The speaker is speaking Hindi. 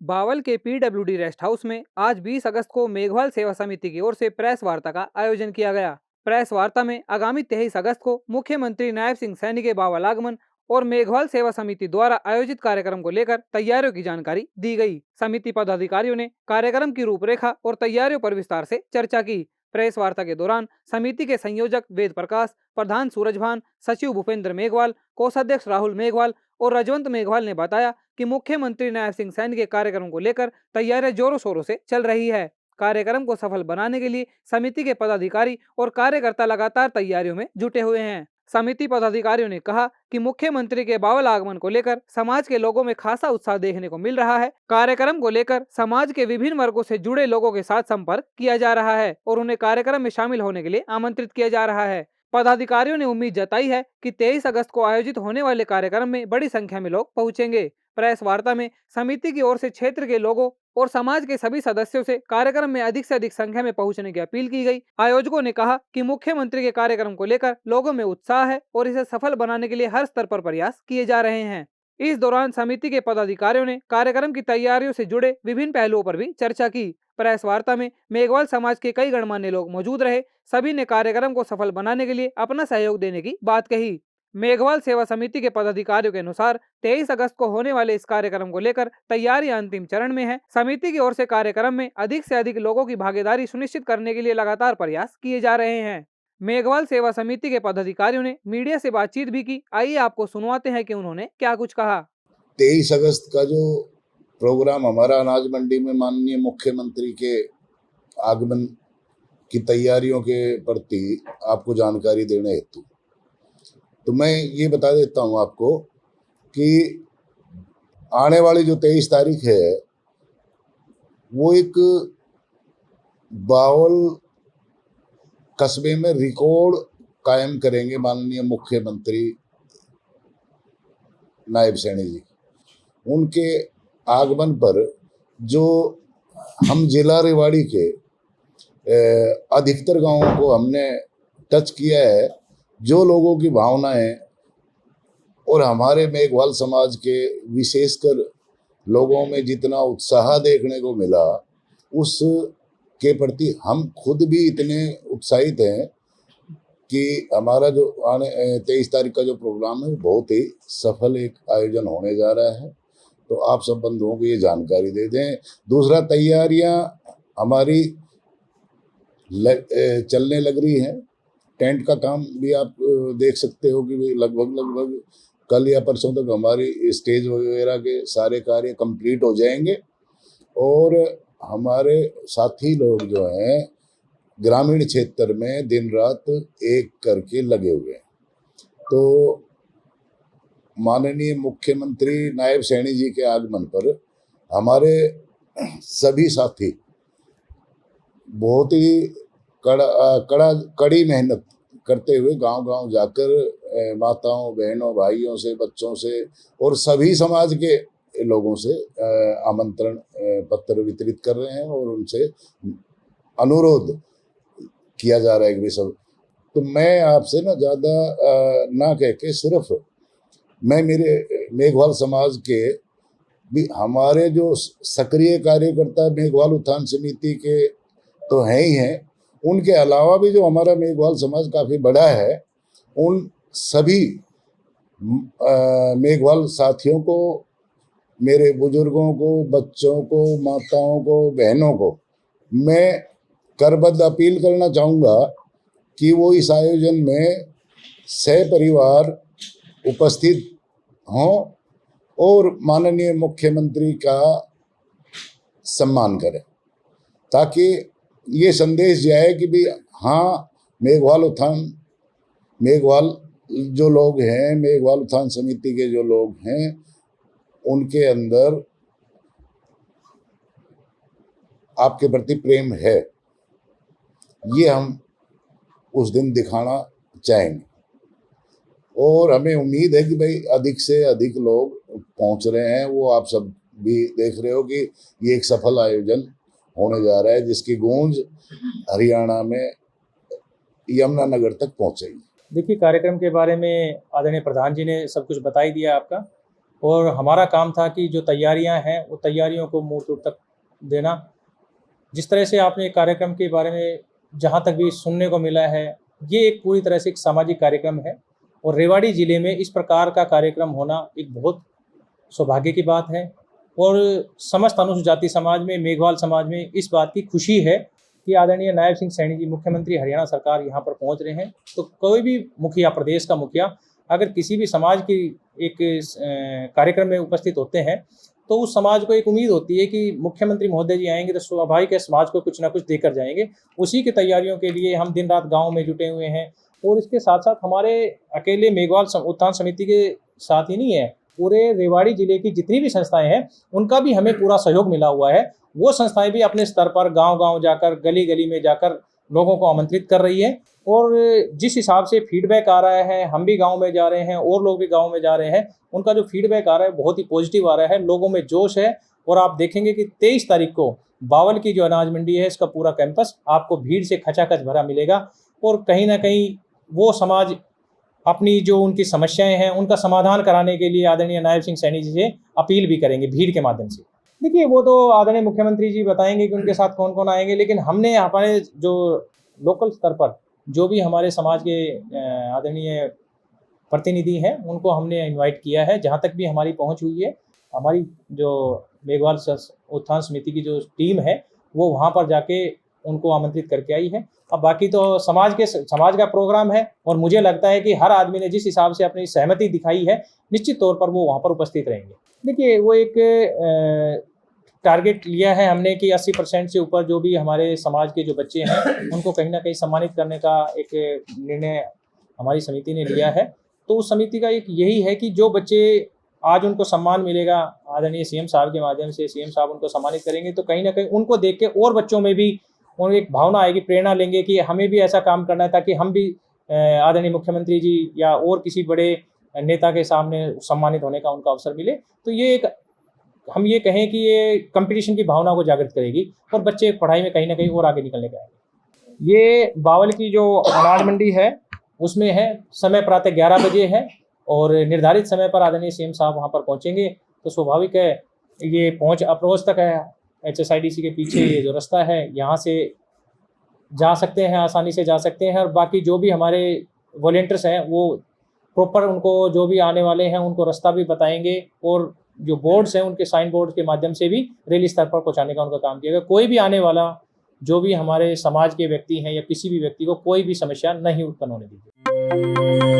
बावल के पीडब्ल्यूडी रेस्ट हाउस में आज 20 अगस्त को मेघवाल सेवा समिति की ओर से प्रेस वार्ता का आयोजन किया गया। प्रेस वार्ता में आगामी 23 अगस्त को मुख्यमंत्री नायब सिंह सैनी के बावल आगमन और मेघवाल सेवा समिति द्वारा आयोजित कार्यक्रम को लेकर तैयारियों की जानकारी दी गई। समिति पदाधिकारियों ने कार्यक्रम की रूपरेखा और तैयारियों पर विस्तार से चर्चा की। प्रेस वार्ता के दौरान समिति के संयोजक वेद प्रकाश, प्रधान सूरज भान, सचिव भूपेंद्र मेघवाल, कोषाध्यक्ष राहुल मेघवाल और रजवंत मेघवाल ने बताया कि मुख्यमंत्री नायब सिंह सैनी के कार्यक्रम को लेकर तैयारियां जोरों शोरों से चल रही है। कार्यक्रम को सफल बनाने के लिए समिति के पदाधिकारी और कार्यकर्ता लगातार तैयारियों में जुटे हुए हैं। समिति पदाधिकारियों ने कहा कि मुख्यमंत्री के बावल आगमन को लेकर समाज के लोगों में खासा उत्साह देखने को मिल रहा है। कार्यक्रम को लेकर समाज के विभिन्न वर्गों से जुड़े लोगों के साथ संपर्क किया जा रहा है और उन्हें कार्यक्रम में शामिल होने के लिए आमंत्रित किया जा रहा है। पदाधिकारियों ने उम्मीद जताई है कि 23 अगस्त को आयोजित होने वाले कार्यक्रम में बड़ी संख्या में लोग पहुंचेंगे। प्रेस वार्ता में समिति की ओर से क्षेत्र के लोगों और समाज के सभी सदस्यों से कार्यक्रम में अधिक से अधिक संख्या में पहुंचने की अपील की गई। आयोजकों ने कहा कि मुख्यमंत्री के कार्यक्रम को लेकर लोगों में उत्साह है और इसे सफल बनाने के लिए हर स्तर पर प्रयास किए जा रहे हैं। इस दौरान समिति के पदाधिकारियों ने कार्यक्रम की तैयारियों से जुड़े विभिन्न पहलुओं पर भी चर्चा की। प्रेस वार्ता में मेघवाल समाज के कई गणमान्य लोग मौजूद रहे। सभी ने कार्यक्रम को सफल बनाने के लिए अपना सहयोग देने की बात कही। मेघवाल सेवा समिति के पदाधिकारियों के अनुसार 23 अगस्त को होने वाले इस कार्यक्रम को लेकर तैयारियां अंतिम चरण में है। समिति की ओर से कार्यक्रम में अधिक से अधिक लोगों की भागीदारी सुनिश्चित करने के लिए लगातार प्रयास किए जा रहे हैं। मेघवाल सेवा समिति के पदाधिकारियों ने मीडिया से बातचीत भी की। आइए आपको सुनवाते हैं कि उन्होंने क्या कुछ कहा। 23 अगस्त का जो प्रोग्राम हमारा अनाज मंडी में माननीय मुख्यमंत्री के आगमन की तैयारियों के प्रति आपको जानकारी देने हेतु तो मैं ये बता देता हूँ आपको कि आने वाली जो 23 तारीख है वो एक बावल कस्बे में रिकॉर्ड कायम करेंगे माननीय मुख्यमंत्री नायब सैनी जी। उनके आगमन पर जो हम जिला रेवाड़ी के अधिकतर गांवों को हमने टच किया है, जो लोगों की भावनाएं और हमारे मेघवाल समाज के विशेषकर लोगों में जितना उत्साह देखने को मिला, उस के प्रति हम खुद भी इतने उत्साहित हैं कि हमारा जो आने 23 तारीख का जो प्रोग्राम है बहुत ही सफल एक आयोजन होने जा रहा है। तो आप सब बंधुओं को ये जानकारी दे दें। दूसरा, तैयारियां हमारी चलने लग रही हैं। टेंट का काम भी आप देख सकते हो कि लगभग कल या परसों तक हमारी स्टेज वगैरह के सारे कार्य कंप्लीट हो जाएंगे और हमारे साथी लोग जो हैं ग्रामीण क्षेत्र में दिन रात एक करके लगे हुए हैं। तो माननीय मुख्यमंत्री नायब सैनी जी के आगमन पर हमारे सभी साथी बहुत ही कड़ी मेहनत करते हुए गांव-गांव जाकर माताओं, बहनों, भाइयों से, बच्चों से और सभी समाज के लोगों से आमंत्रण पत्र वितरित कर रहे हैं और उनसे अनुरोध किया जा रहा है कि सब। तो मैं आपसे ना ज़्यादा ना कह के सिर्फ मैं मेरे मेघवाल समाज के भी हमारे जो सक्रिय कार्यकर्ता मेघवाल उत्थान समिति के तो हैं ही हैं, उनके अलावा भी जो हमारा मेघवाल समाज काफ़ी बड़ा है, उन सभी मेघवाल साथियों को, मेरे बुजुर्गों को, बच्चों को, माताओं को, बहनों को मैं करबद्ध अपील करना चाहूँगा कि वो इस आयोजन में सपरिवार उपस्थित हों और माननीय मुख्यमंत्री का सम्मान करें, ताकि ये संदेश जाए कि भी हाँ, मेघवाल जो लोग हैं, मेघवाल उत्थान समिति के जो लोग हैं, उनके अंदर आपके प्रति प्रेम है। ये हम उस दिन दिखाना चाहेंगे और हमें उम्मीद है कि भाई अधिक से अधिक लोग पहुंच रहे हैं। वो आप सब भी देख रहे हो कि ये एक सफल आयोजन होने जा रहा है, जिसकी गूंज हरियाणा में यमुनानगर तक पहुंचेगी। देखिए, कार्यक्रम के बारे में आदरणीय प्रधान जी ने सब कुछ बता ही दिया आपका, और हमारा काम था कि जो तैयारियां हैं वो तैयारियों को मूर्त रूप तक देना। जिस तरह से आपने कार्यक्रम के बारे में जहां तक भी सुनने को मिला है, ये एक पूरी तरह से एक सामाजिक कार्यक्रम है और रेवाड़ी ज़िले में इस प्रकार का कार्यक्रम होना एक बहुत सौभाग्य की बात है। और समस्त अनुसूचित जाति समाज में, मेघवाल समाज में इस बात की खुशी है कि आदरणीय नायब सिंह सैनी जी, मुख्यमंत्री हरियाणा सरकार, यहाँ पर पहुँच रहे हैं। तो कोई भी मुखिया, प्रदेश का मुखिया अगर किसी भी समाज की एक कार्यक्रम में उपस्थित होते हैं तो उस समाज को एक उम्मीद होती है कि मुख्यमंत्री महोदय जी आएंगे तो स्वाभाविक है समाज को कुछ ना कुछ देकर जाएंगे। उसी की तैयारियों के लिए हम दिन रात गाँव में जुटे हुए हैं। और इसके साथ साथ हमारे अकेले मेघवाल उत्थान समिति के साथ ही नहीं है, पूरे रेवाड़ी जिले की जितनी भी संस्थाएं हैं उनका भी हमें पूरा सहयोग मिला हुआ है। वो संस्थाएं भी अपने स्तर पर गांव-गांव जाकर, गली-गली में जाकर लोगों को आमंत्रित कर रही है। और जिस हिसाब से फीडबैक आ रहा है, हम भी गांव में जा रहे हैं और लोग भी गांव में जा रहे हैं, उनका जो फीडबैक आ रहा है बहुत ही पॉजिटिव आ रहा है। लोगों में जोश है और आप देखेंगे कि 23 तारीख को बावल की जो अनाज मंडी है, इसका पूरा कैंपस आपको भीड़ से खचाखच भरा मिलेगा। और कहीं ना कहीं वो समाज अपनी जो उनकी समस्याएं हैं उनका समाधान कराने के लिए आदरणीय नायब सिंह सैनी जी से अपील भी करेंगे भीड़ के माध्यम से। देखिए, वो तो आदरणीय मुख्यमंत्री जी बताएंगे कि उनके साथ कौन कौन आएंगे, लेकिन हमने हमारे जो लोकल स्तर पर जो भी हमारे समाज के आदरणीय प्रतिनिधि हैं उनको हमने इनवाइट किया है। जहाँ तक भी हमारी पहुँच हुई है, हमारी जो मेघवाल उत्थान समिति की जो टीम है वो वहाँ पर जाके उनको आमंत्रित करके आई है। अब बाकी तो समाज का प्रोग्राम है और मुझे लगता है कि हर आदमी ने जिस हिसाब से अपनी सहमति दिखाई है, निश्चित तौर पर वो वहाँ पर उपस्थित रहेंगे। देखिए, वो एक टारगेट लिया है हमने कि 80% से ऊपर जो भी हमारे समाज के जो बच्चे हैं उनको कहीं ना कहीं सम्मानित करने का एक निर्णय हमारी समिति ने लिया है। तो उस समिति का एक यही है कि जो बच्चे आज उनको सम्मान मिलेगा आदरणीय सीएम साहब के माध्यम से, सीएम साहब उनको सम्मानित करेंगे, तो कहीं ना कहीं उनको देख के और बच्चों में भी उन्हें एक भावना आएगी, प्रेरणा लेंगे कि हमें भी ऐसा काम करना है ताकि हम भी आदरणीय मुख्यमंत्री जी या और किसी बड़े नेता के सामने सम्मानित होने का उनका अवसर मिले। तो ये एक, हम ये कहें कि ये कंपटीशन की भावना को जागृत करेगी और बच्चे पढ़ाई में कहीं ना कहीं और आगे निकलने के आएंगे। ये बावल की जो अनाज मंडी है उसमें है, समय प्रातः 11 बजे है और निर्धारित समय पर आदरणीय सीएम साहब वहाँ पर पहुँचेंगे। तो स्वाभाविक है ये पहुँच अप्रोच तक है, HSIDC के पीछे ये जो रास्ता है यहाँ से जा सकते हैं, आसानी से जा सकते हैं। और बाकी जो भी हमारे वॉलेंटियर्स हैं वो प्रॉपर उनको जो भी आने वाले हैं उनको रास्ता भी बताएंगे और जो बोर्ड्स हैं उनके साइन बोर्ड के माध्यम से भी रैली स्तर पर पहुँचाने का उनका काम किया गया। कोई भी आने वाला जो भी हमारे समाज के व्यक्ति हैं या किसी भी व्यक्ति को कोई भी समस्या नहीं उत्पन्न होने दीजिए।